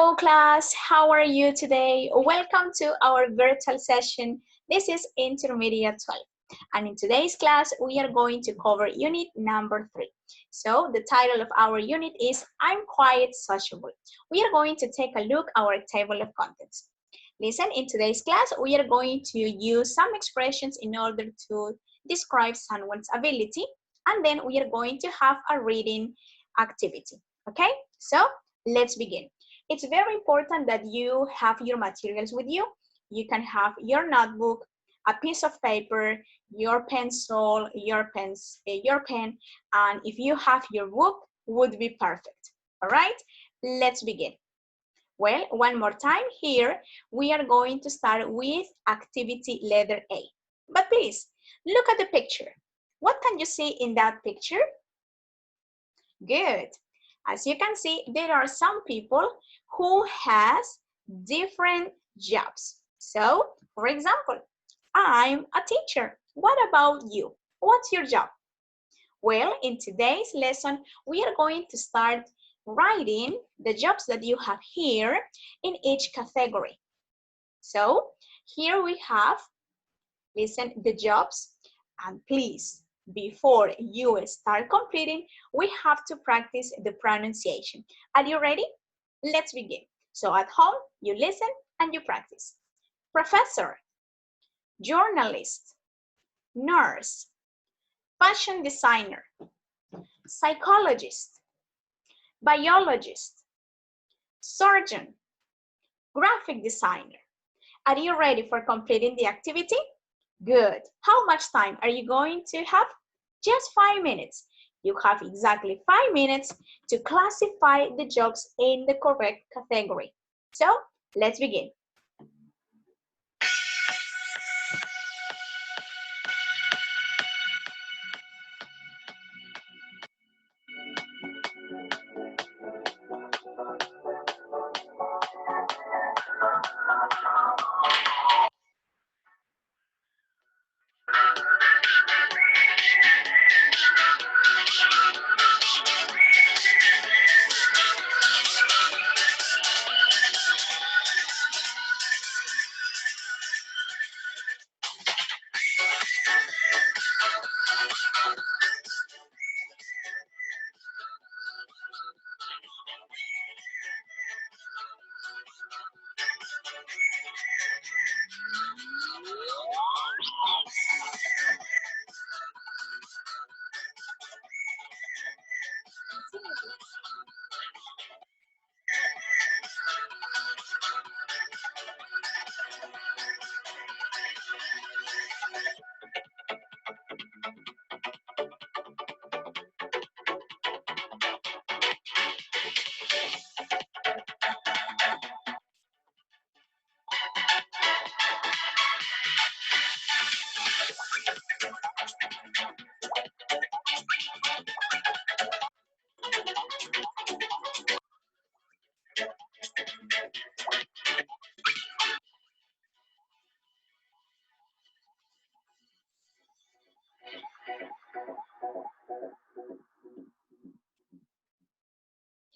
Hello class, how are you today? Welcome to our virtual session. This is Intermediate 12. And in today's class, we are going to cover unit number 3. So the title of our unit is I'm Quite Sociable. We are going to take a look at our table of contents. Listen, in today's class, we are going to use some expressions in order to describe someone's ability. And then we are going to have a reading activity. Okay, so let's begin. It's very important that you have your materials with you. You can have your notebook, a piece of paper, your pencil, your pen, and if you have your book, would be perfect. All right, let's begin. Well, one more time here, we are going to start with activity letter A. But please, look at the picture. What can you see in that picture? Good. As you can see, there are some people who has different jobs. So, for example, I'm a teacher. What about you? What's your job? Well, in today's lesson, we are going to start writing the jobs that you have here in each category. So, here we have, listen, the jobs, and please, before you start completing, we have to practice the pronunciation. Are you ready? Let's begin. So at home, you listen and you practice. Professor, journalist, nurse, fashion designer, psychologist, biologist, surgeon, graphic designer. Are you ready for completing the activity? Good. How much time are you going to have? Just 5 minutes. You have exactly 5 minutes to classify the jobs in the correct category. So, let's begin.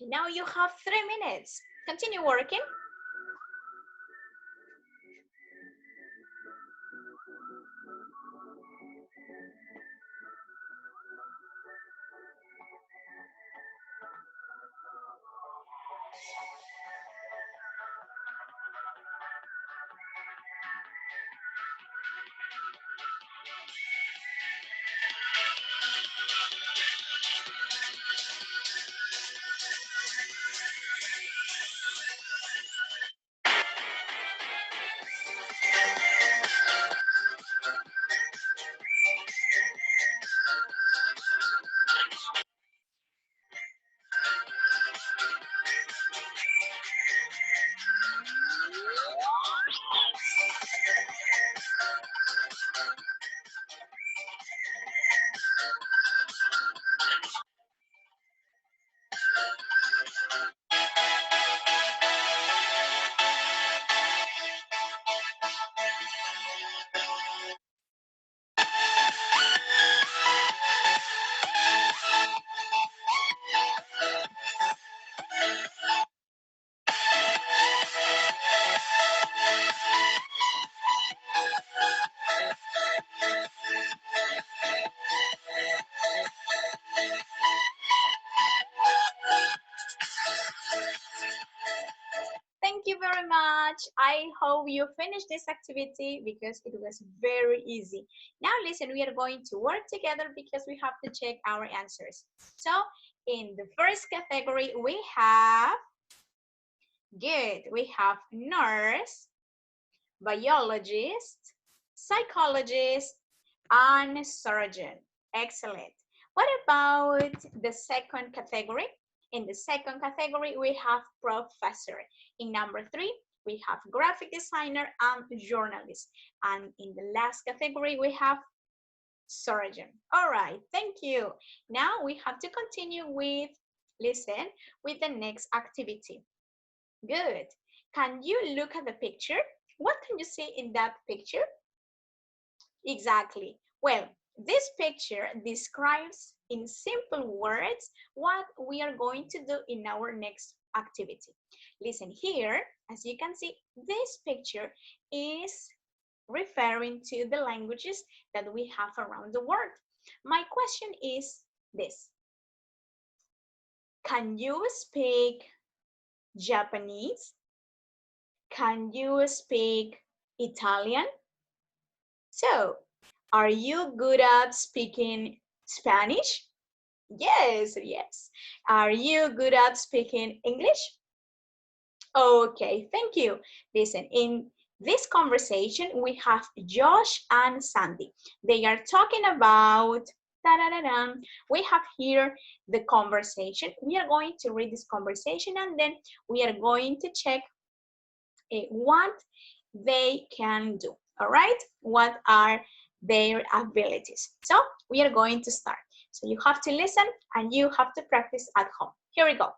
Now you have 3 minutes. Continue working. Thank you very much. I hope you finished this activity because it was very easy. Now listen, we are going to work together because we have to check our answers. So in the first category, we have good. We have nurse, biologist, psychologist, and surgeon. Excellent. What about the second category? In the second category, we have professor. In number 3, we have graphic designer and journalist. And in the last category, we have surgeon. All right, thank you. Now we have to continue with, listen, with the next activity. Good. Can you look at the picture? What can you see in that picture? Exactly. Well, this picture describes in simple words what we are going to do in our next activity. Listen here, as you can see, this picture is referring to the languages that we have around the world. My question is this. Can you speak Japanese? Can you speak Italian? So, are you good at speaking Spanish? Yes, yes. Are you good at speaking English? Okay, thank you. Listen, in this conversation, we have Josh and Sandy. They are talking about, we have here the conversation. We are going to read this conversation and then we are going to check what they can do. All right, what are their abilities? So we are going to start. So you have to listen and you have to practice at home. Here we go.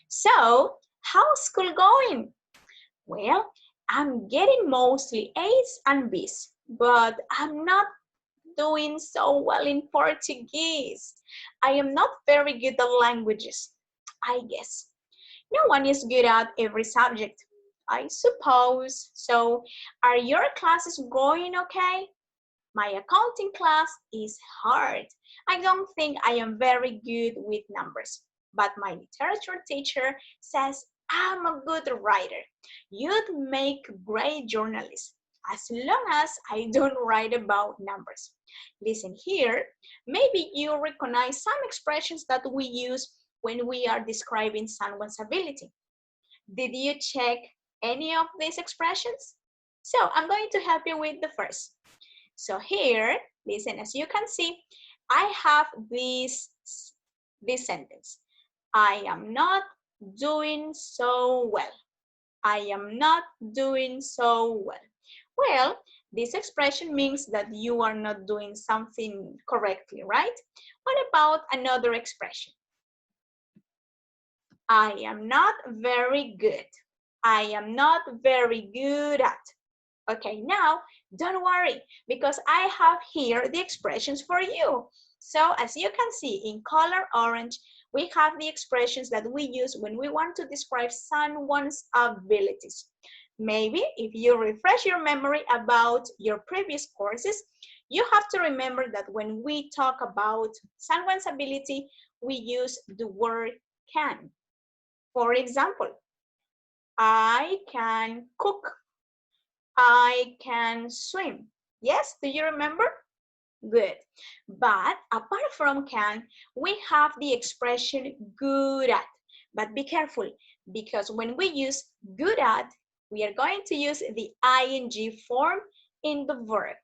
So how's school going? Well, I'm getting mostly A's and B's, but I'm not doing so well in Portuguese. I am not very good at languages, I guess. No one is good at every subject, I suppose. So, are your classes going okay? My accounting class is hard. I don't think I am very good with numbers, but my literature teacher says I'm a good writer. You'd make great journalist as long as I don't write about numbers. Listen here, maybe you recognize some expressions that we use when we are describing someone's ability. Did you check any of these expressions? So I'm going to help you with the first. So here, listen, as you can see, I have this sentence. I am not doing so well. I am not doing so well. Well, this expression means that you are not doing something correctly, right? What about another expression? I am not very good. I am not very good at. Okay, now don't worry because I have here the expressions for you. So as you can see in color orange, we have the expressions that we use when we want to describe someone's abilities. Maybe if you refresh your memory about your previous courses, you have to remember that when we talk about someone's ability, we use the word can. For example, I can cook. I can swim. Yes, do you remember? Good. But apart from can, we have the expression good at. But be careful because when we use good at, we are going to use the ing form in the verb.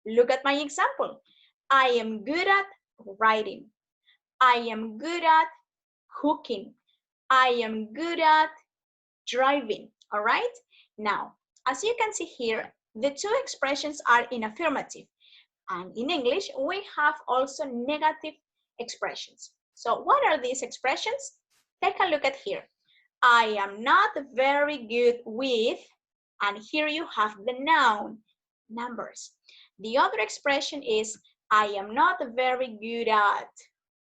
Look at my example. I am good at writing. I am good at cooking. I am good at driving. All right? Now, as you can see here, the two expressions are in affirmative. And in English, we have also negative expressions. So what are these expressions? Take a look at here. I am not very good with, and here you have the noun, numbers. The other expression is, I am not very good at.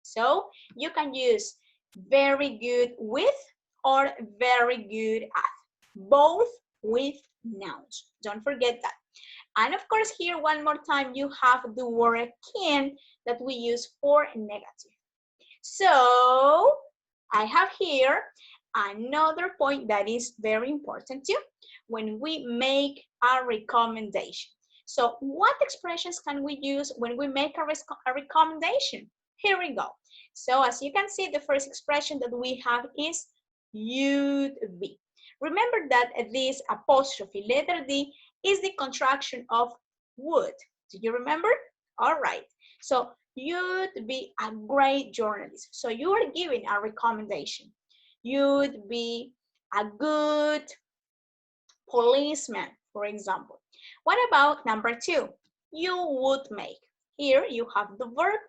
So you can use very good with or very good at, both with nouns. Don't forget that. And of course, here one more time, you have the word can that we use for negative. So I have here, another point that is very important too when we make a recommendation. So what expressions can we use when we make a recommendation? Here we go. So as you can see, the first expression that we have is you'd be. Remember that this apostrophe letter D is the contraction of would. Do you remember? All right. So you'd be a great journalist. So you are giving a recommendation. You'd be a good policeman, for example. What about number 2? You would make. Here you have the verb.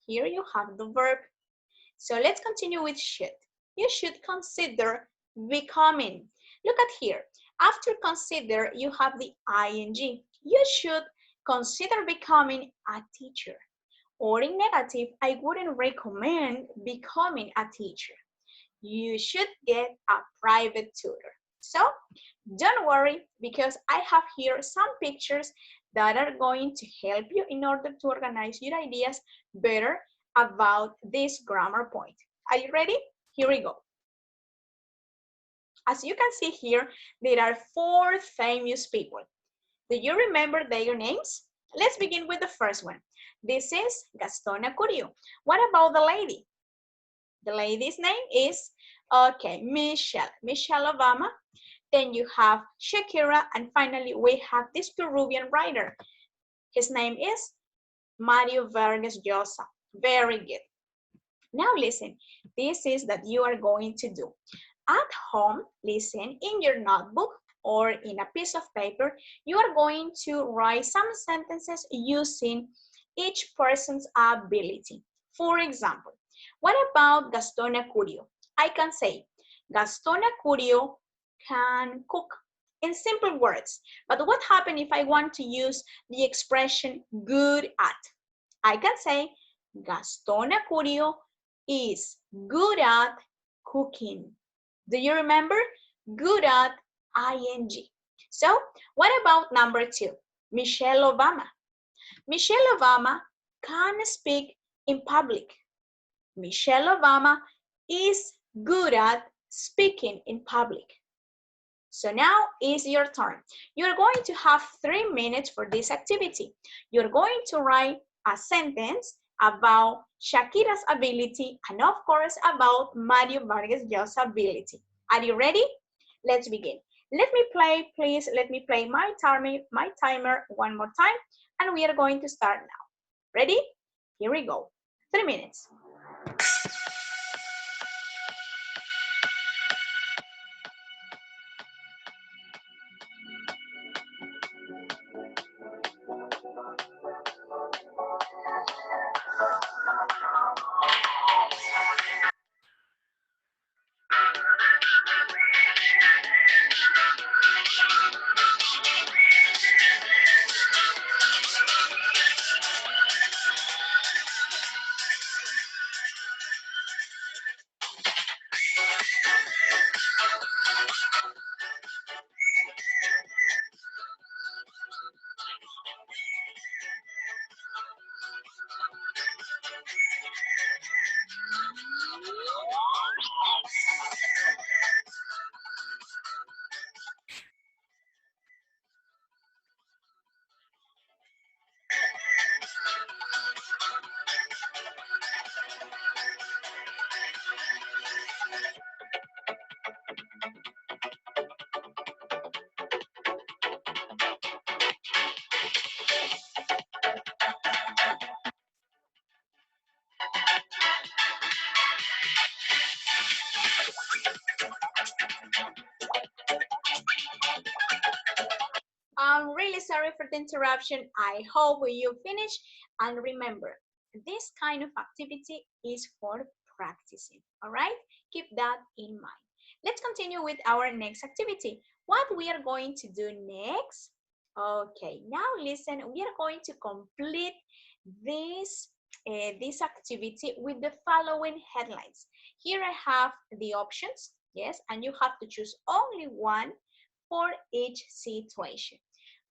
Here you have the verb. So let's continue with should. You should consider becoming. Look at here. After consider, you have the ing. You should consider becoming a teacher. Or in negative, I wouldn't recommend becoming a teacher. You should get a private tutor. So don't worry, because I have here some pictures that are going to help you in order to organize your ideas better about this grammar point. Are you ready? Here we go. As you can see here, there are 4 famous people. Do you remember their names? Let's begin with the first one. This is Gastona Curio. What about the lady? The lady's name is, okay, Michelle Obama. Then you have Shakira, and finally we have this Peruvian writer. His name is Mario Vargas Llosa. Very good. Now listen, this is that you are going to do. At home, listen, in your notebook or in a piece of paper, you are going to write some sentences using each person's ability. For example, what about Gastona Curio? I can say, Gastona Curio can cook in simple words. But what happens if I want to use the expression good at? I can say, Gastona Curio is good at cooking. Do you remember? Good at ing. So what about number 2? Michelle Obama. Michelle Obama can speak in public. Michelle Obama is good at speaking in public. So now is your turn. You're going to have 3 minutes for this activity. You're going to write a sentence about Shakira's ability and of course about Mario Vargas Llosa's ability. Are you ready? Let's begin. Let me play, please, let me play my timer one more time and we are going to start now. Ready? Here we go. 3 minutes. I'm really sorry for the interruption. I hope you finish. And remember, this kind of activity is for practicing, all right? Keep that in mind. Let's continue with our next activity. What we are going to do next? Okay, now listen, we are going to complete this, this activity with the following headlines. Here I have the options, yes, and you have to choose only one for each situation.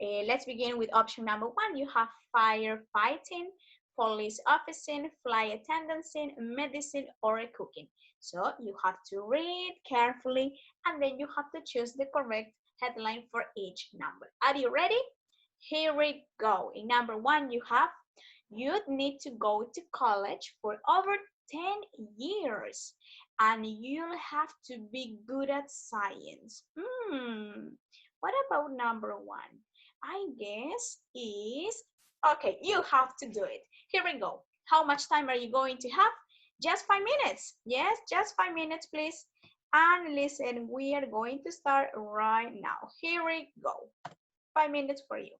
Let's begin with option number 1. You have firefighting, police officer, flight attendant, medicine, or cooking. So you have to read carefully and then you have to choose the correct headline for each number. Are you ready? Here we go. In number one, you have you'd need to go to college for over 10 years and you'll have to be good at science. What about number one? I guess is, okay, you have to do it. Here we go. How much time are you going to have? Just 5 minutes. Yes, just 5 minutes, please. And listen, we are going to start right now. Here we go. 5 minutes for you.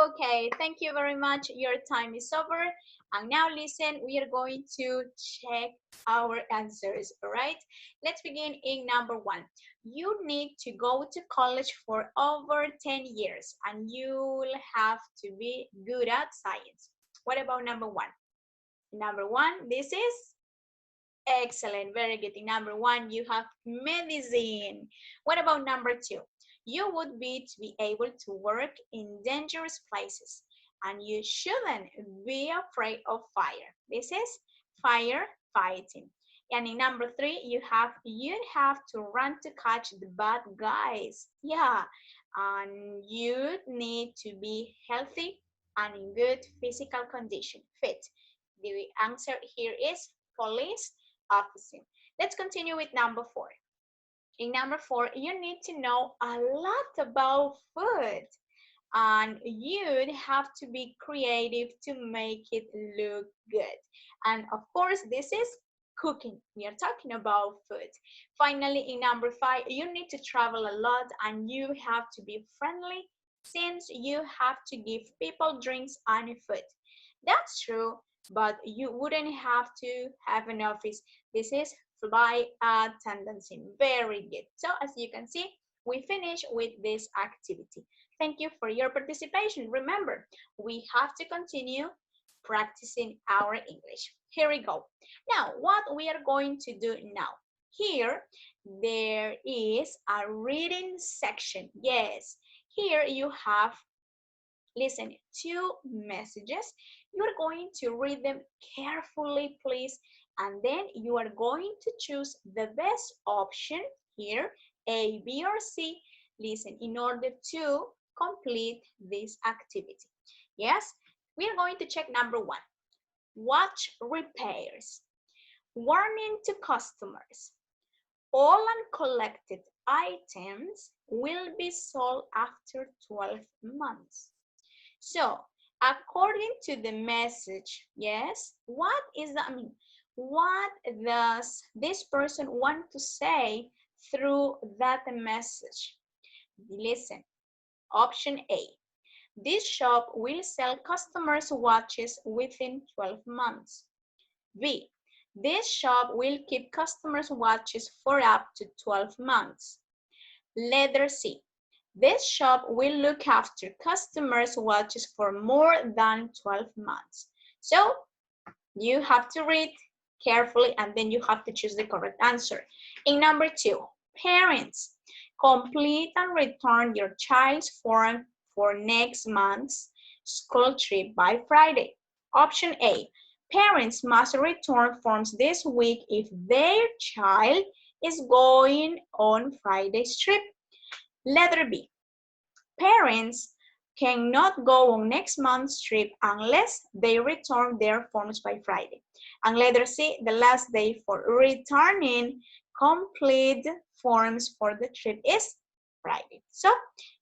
Okay, thank you very much. Your time is over. And now listen, we are going to check our answers, all right? Let's begin in number one. You need to go to college for over 10 years and you'll have to be good at science. What about number one? Number one, this is excellent, very good. In number one, you have medicine. What about number two? You would be to be able to work in dangerous places and you shouldn't be afraid of fire. This is fire fighting. And in number three, you'd have to run to catch the bad guys. Yeah, and you need to be healthy and in good physical condition, fit. The answer here is police officer. Let's continue with number four. In number four, you need to know a lot about food and you'd have to be creative to make it look good. And of course, this is cooking. We are talking about food. Finally, in number 5, you need to travel a lot and you have to be friendly since you have to give people drinks and food. That's true, but you wouldn't have to have an office. This is flight attendance. Very good. So as you can see, we finish with this activity. Thank you for your participation. Remember, we have to continue practicing our English. Here we go. Now, what we are going to do now? Here, there is a reading section. Yes, here you have, listen, 2 messages. You are going to read them carefully, please, and then you are going to choose the best option here, A, B, or C, listen, in order to complete this activity. Yes, we are going to check number 1. Watch repairs. Warning to customers. All uncollected items will be sold after 12 months. So, according to the message, yes, what is that? I mean, what does this person want to say through that message? Listen, option A. This shop will sell customers watches within 12 months. B. This shop will keep customers watches for up to 12 months. Letter C. This shop will look after customers' watches for more than 12 months. So you have to read carefully and then you have to choose the correct answer. In number 2, parents, complete and return your child's form for next month's school trip by Friday. Option A, parents must return forms this week if their child is going on Friday's trip. Letter B, parents cannot go on next month's trip unless they return their forms by Friday. And letter C, the last day for returning complete forms for the trip is Friday. So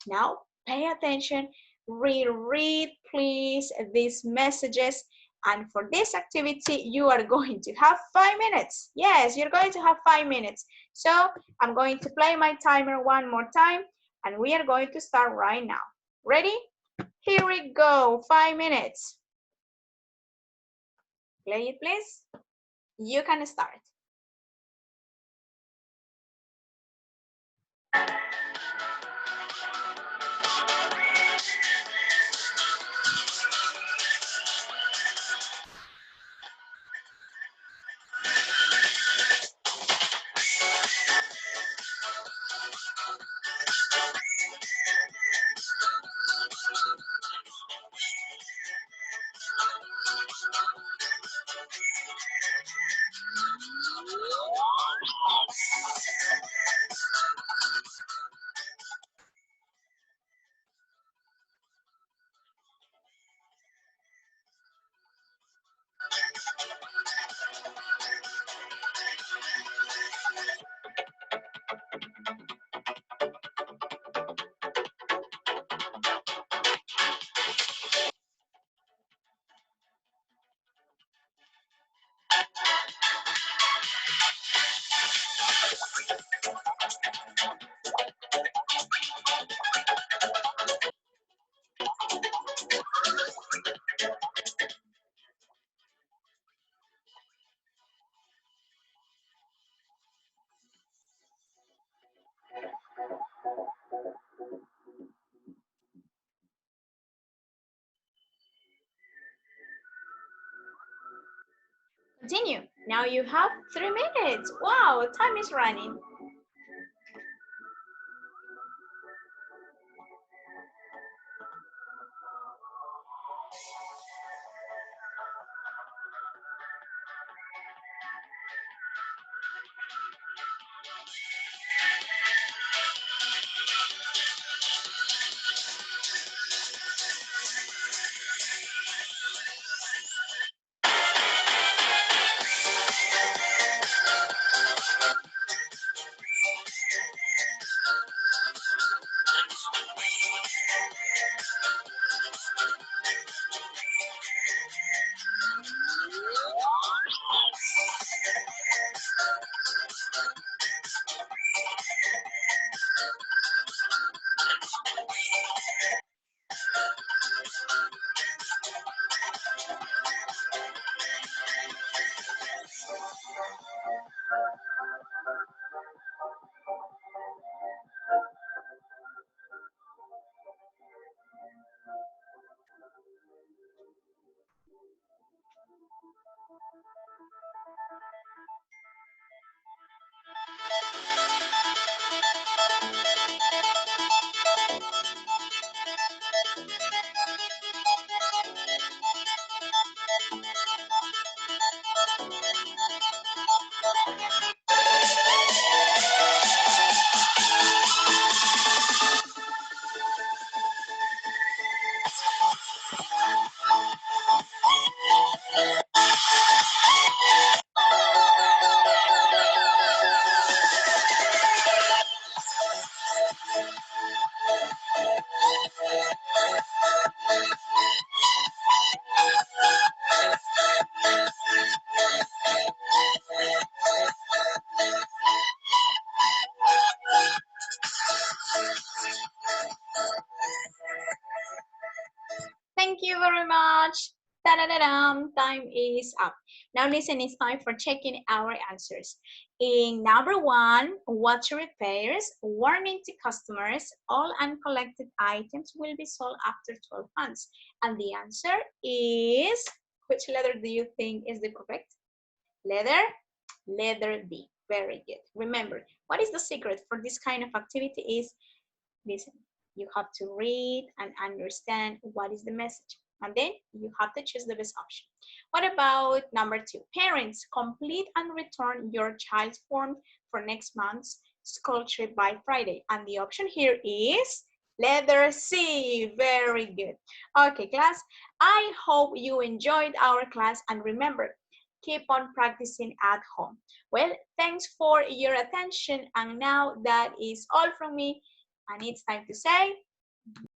now pay attention, reread please these messages. And for this activity, you are going to have 5 minutes. Yes, you're going to have 5 minutes. So I'm going to play my timer one more time. And we are going to start right now. Ready? Here we go, 5 minutes. Play it, please. You can start. Continue. Now you have 3 minutes. Wow, time is running. Time is up. Now listen, it's time for checking our answers. In number 1, water repairs, warning to customers, all uncollected items will be sold after 12 months. And the answer is, which letter do you think is the correct? Letter D. Very good. Remember, what is the secret for this kind of activity is, listen, you have to read and understand what is the message. And then you have to choose the best option. What about number 2? Parents, complete and return your child's form for next month's school trip by Friday. And the option here is letter C. Very good. Okay, class, I hope you enjoyed our class, and remember, keep on practicing at home. Well, thanks for your attention, and now that is all from me, and it's time to say